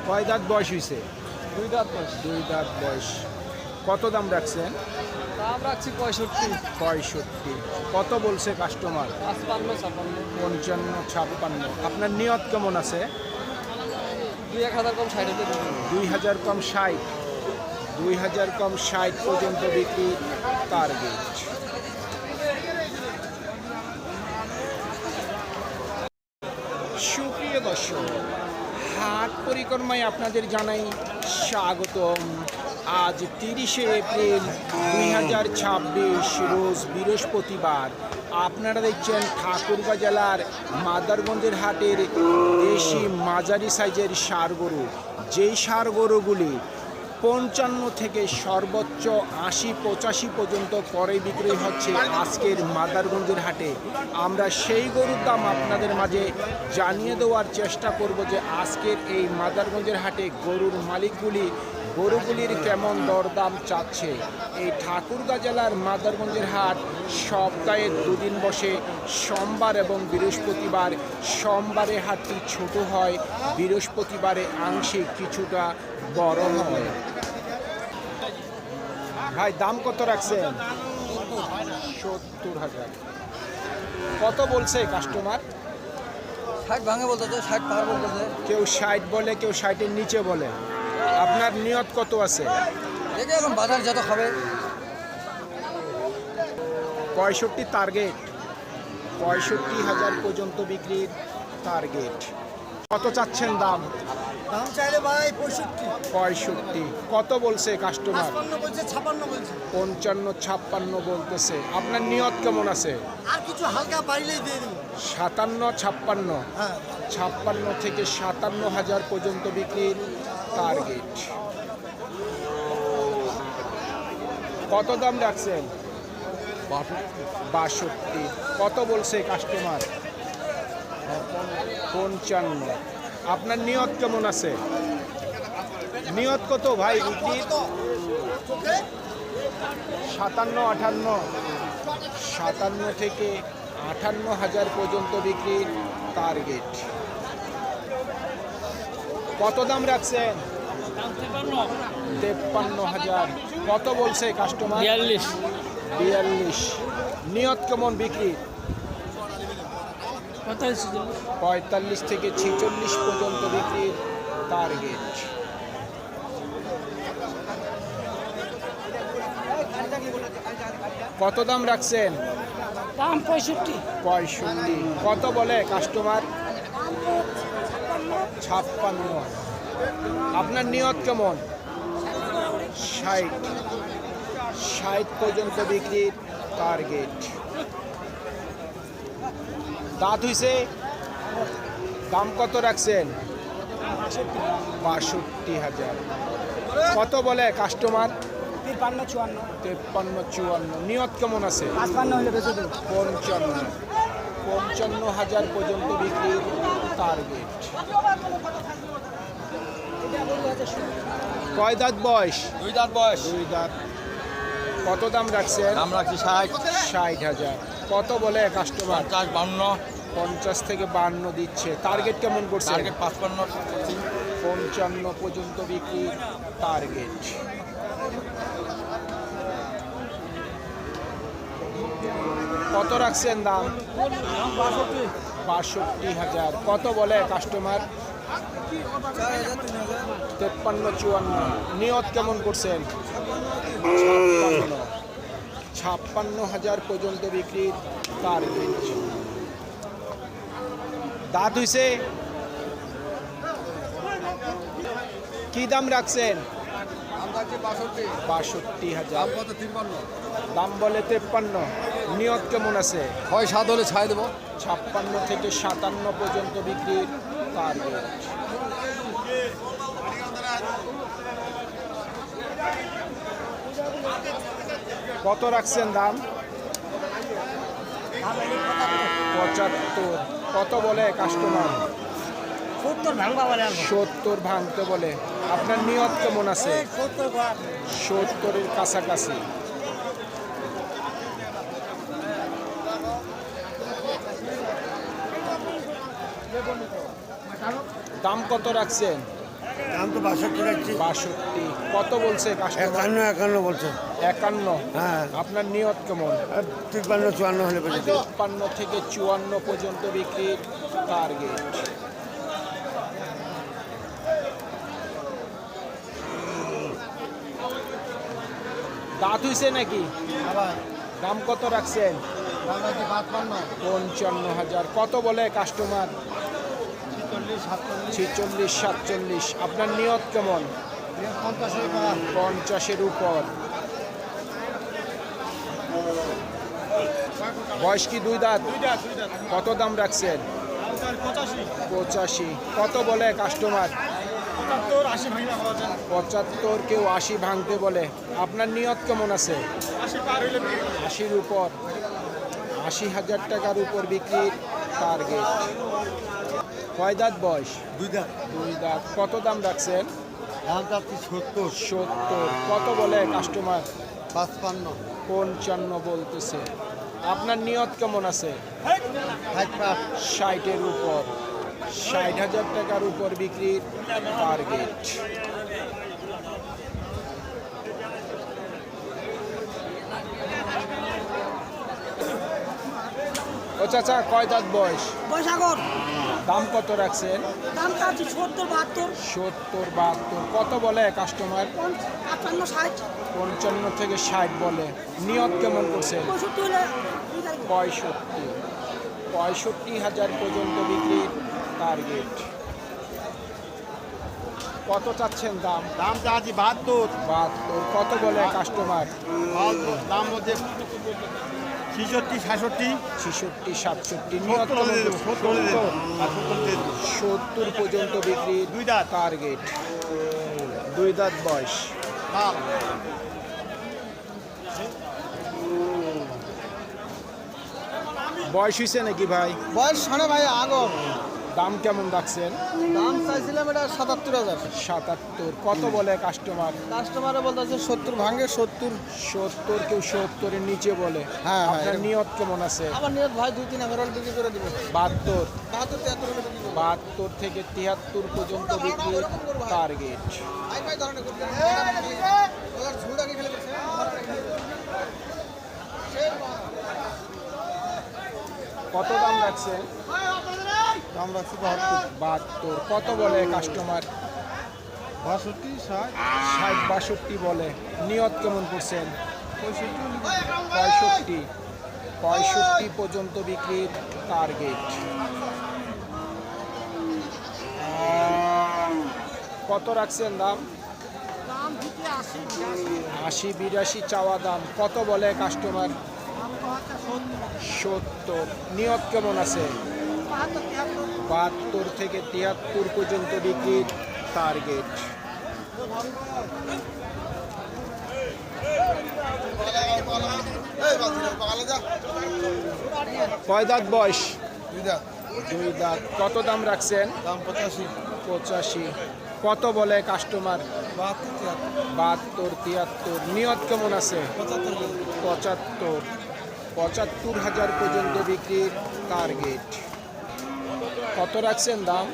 কয় দাঁত বয়স হয়েছে? 2 দাঁত বয়স। 2 দাঁত বয়স। কত দাম রাখছেন? দাম রাখছি 65। 65। কত বলছে কাস্টমার? 55 56। 55 56। আপনার নিয়ত কেমন আছে? 2-1000 কম 60 হতে দেবেন। 2000 কম 60। 2000 কম 60 পর্যন্ত বিক্রি টার্গেট। সুপ্রিয় দর্শক, হাট পরিক্রমায় আপনাদের জানাই স্বাগতম। আজ 30শে এপ্রিল 2026 রোজ বৃহস্পতিবার। আপনারা দেখছেন ঠাকুরগাঁ জেলার মাদারগঞ্জের হাটের দেশি মাঝারি সাইজের ষাঁড় গরু। যেই ষাঁড় গরুগুলি 55 থেকে সর্বোচ্চ 80-85 পর্যন্ত করে বিক্রি হচ্ছে আজকের মাদারগঞ্জের হাটে। আমরা সেই গরুর দাম আপনাদের মাঝে জানিয়ে দেওয়ার চেষ্টা করব যে আজকের এই মাদারগঞ্জের হাটে গরুর মালিকগুলি গরুগুলির কেমন দরদাম চাচ্ছে। এই ঠাকুরগাঁ জেলার মাদারগঞ্জের হাট সপ্তাহে 2 দিন বসে, সোমবার এবং বৃহস্পতিবার। সোমবারে হাটটি ছোট হয়, বৃহস্পতিবারে আংশিক কিছুটা বড় হয়। ভাই দাম কত রাখছেন? 70,000। কত বলছে কাস্টমার? 60 ভাঙে বলতেছে, 60 পার বলতেছে। কেউ 60 বলে, কেউ 60-এর নিচে বলে। আপনার নিয়ত কত আছে? দেখে এখন বাজার যত খাবে। 65 টার্গেট। 65,000 পর্যন্ত বিক্রির টার্গেট। কত চাচ্ছেন দাম? দাম চাইলে ভাই 65। 65। কত বলছে কাস্টমার? 55 বলছে, 56 বলছে। 55-56 বলতেছে। আপনার নিয়ত কেমন আছে? আর কিছু হালকা পাইলেই দিয়ে দেব। 57-56। হ্যাঁ। 56 থেকে 57,000 পর্যন্ত বিক্রির টার্গেট। কত দাম রাখছেন? 62। কত বলছে কাস্টমার? 55। আপনার নিয়ত কেমন আছে? নিয়ত কত ভাই বিক্রির? 57-58। 57 থেকে 58,000 পর্যন্ত বিক্রির টার্গেট। কত দাম রাখছেন? 53,000। কত বলছে কাস্টমার? 42। নিয়ত কেমন বিক্রি? 45 থেকে 46 পর্যন্ত বিক্রির টার্গেট। কত দাম রাখছেন? দাম 65। 65। কত বলে কাস্টমার? 56। আপনার নিয়ত কেমন? 60। 60 পর্যন্ত বিক্রির টার্গেট। দাঁত হইছে? দাম কত রাখছেন? 62,000। কত বলে কাস্টমার? 53-54। নিয়ত কেমন আছে? 55। 55,000 পর্যন্ত বিক্রির টার্গেট। কয় দাঁত বয়স? 2 দাঁত বয়স। 2 দাঁত। কত দাম রাখছেন? দাম রাখছি 60। 60,000। কত বলে কাস্টমার? 50 52। 50 থেকে 52 দিচ্ছে। টার্গেট কেমন করছে? টার্গেট 55। 55 পর্যন্ত বিক্রি টার্গেট। কত রাখছেন দাম? 62,000। কত বলে কাস্টমার? 53-54। নিয়ত কেমন করছেন? 56,000 পর্যন্ত বিক্রির টার্গেট। দাঁত হইছে? কি দাম রাখছেন? 62,000। দাম বলে 53। নিয়ত কেমন আছে? 6-7 হলে ছাই দেবো। 56 থেকে 57 পর্যন্ত বিক্রির টার্গেট। কত রাখছেন দাম? 75। কত বলে কাস্টমার? 70 ভাঙতে বলে। আপনার নিয়ত কেমন আছে? 70-এর কাছাকাছি। দাম কত রাখছেন? দাম তো 62 যাচ্ছে। 62 কত বলছে কাস্টমার? 51 বলছে। 51। হ্যাঁ। আপনার নিয়ত কেমন? 53-54 হলে বেশি। 53 থেকে 54 পর্যন্ত বিক্রির টার্গেট। দাঁত হইছে নাকি? দাম কত রাখছেন? 55,000। কত বলে কাস্টমার? 46-47। আপনার নিয়ত কেমন? 50-এর উপর। বয়স কি দুই দাঁত? কত দাম রাখছেন? 85। কত বলে কাস্টমার? 75, কেউ 80 ভাঙতে বলে। আপনার নিয়ত কেমন আছে? 80-র উপর। 80,000 টাকার উপর বিক্রির টার্গেট। কয় দাঁত বয়স? দুই দাম। দুই দাঁত। কত দাম রাখছেন? দাম চাচ্ছি 70। 70। কত বলে কাস্টমার? 55। 55 বলতেছে। আপনার নিয়ত কেমন আছে? 60-এর উপর। 60,000 টাকার উপর বিক্রির টার্গেট। ও চাচা, কয় দাঁত বয়স? বৈশাগর দাম কত রাখছেন? দাম চাচ্ছি 70-72। 70-72। কত বলে কাস্টমার? 55-60। 55 থেকে 60 বলে। নিয়ত কেমন করছেন? 65 হলে 65। 65,000 পর্যন্ত বিক্রির টার্গেট। কত চাচ্ছেন দাম? দাম চাচ্ছি 72। 72। কত বলে কাস্টমার? দাম মধ্যে 66-67। 66-67। নিয়ত কেমন করছেন? 70 পর্যন্ত বিক্রির দুই দাঁত। টার্গেট। দুই দাঁত বয়স। বয়স হয়েছে নাকি ভাই? বয়স শোনে ভাই আগর। দাম কেমন রাখছেন? দাম চাইছিলাম এটা 77,000। 77। কত বলে কাস্টমার? কাস্টমারে বলতেছে 70 ভাঙে 70। 70, কেউ 70-এর নিচে বলে। হ্যাঁ, আপনার নিয়ত কেমন আছে? আমার নিয়ত ভাই 2-3 এগারো বিক্রি করে দিব। 72। 72-73 হলে দিব। 72 থেকে 73 পর্যন্ত বিক্রির টার্গেট। ভাই ভাই ধরনের করতে ওর ঝুলটা কি খেলে করছে? কত দাম রাখছেন? দাম রাখছি 72। 72। কত বলে কাস্টমার? 62, 60, 60-62 বলে। নিয়ত কেমন করছেন? 65। 65 পর্যন্ত বিক্রির টার্গেট। কত রাখছেন দাম? দাম দিতে 80-82 চাওয়া দাম। কত বলে কাস্টমার? 70। নিয়ত কেমন আছে? 72 থেকে 73 পর্যন্ত বিক্রির টার্গেট। কয় দাঁত বয়স? দুই দাঁত। কত দাম রাখছেন? দাম 85। 85। কত বলে কাস্টমার? 72, 73। নিয়ত কেমন আছে? 75। 75,000 পর্যন্ত বিক্রির টার্গেট। কত রাখছেন দাম?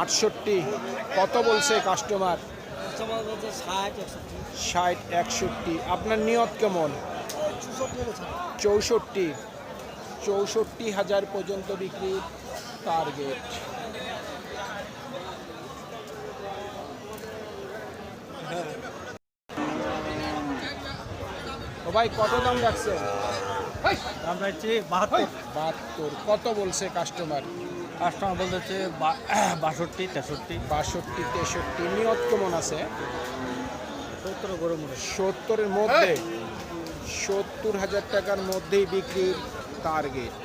68। কত বলছে কাস্টমার? 60-61। আপনার নিয়ত কেমন? 64। 64,000 পর্যন্ত বিক্রির টার্গেট। ও ভাই, কত দাম রাখছেন? দাম চাইছি 72। 72। কত বলছে কাস্টমার? কাস্টমার বলতেছে 62-63। 62-63। নিয়ত কেমন আছে? 70 গরু মনে। 70-এর মধ্যে। 70,000 টাকার মধ্যেই বিক্রির টার্গেট।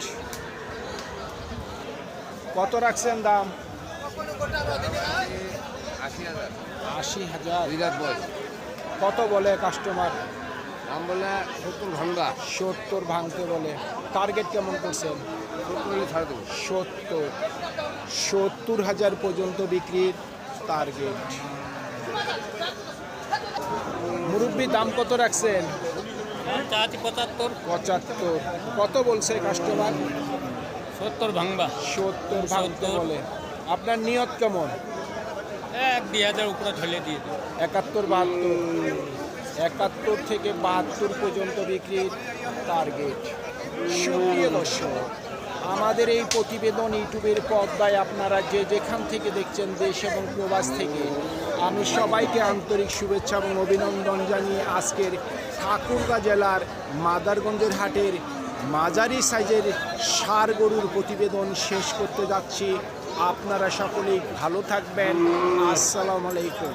কত রাখছেন দাম? 80,000। কত বলে কাস্টমার? দাম বলে 70 ভাঙা। 70 ভাঙতে বলে। টার্গেট কেমন করছেন? 70 হলে ছাড় দেবো। 70,000 পর্যন্ত বিক্রির টার্গেট। মুরব্বি, দাম কত রাখছেন? চাচ্ছি 75। 75। কত বলছে কাস্টমার? 70 ভাঙবা। 70 ভাঙতে বলে। আপনার নিয়ত কেমন? 1-2 হাজার উপরে ঝলে দিয়ে দেবো। 71 থেকে 72 পর্যন্ত বিক্রির টার্গেট। সুপ্রিয় দর্শক, আমাদের এই প্রতিবেদন ইউটিউবের পর্দায় আপনারা যে যেখান থেকে দেখছেন, দেশ এবং প্রবাস থেকে, আমি সবাইকে আন্তরিক শুভেচ্ছা এবং অভিনন্দন জানিয়ে আজকের ঠাকুরগাঁ জেলার মাদারগঞ্জের হাটের মাঝারি সাইজের ষাঁড় গরুর প্রতিবেদন শেষ করতে যাচ্ছি। আপনারা সকলেই ভালো থাকবেন। আসসালামু আলাইকুম।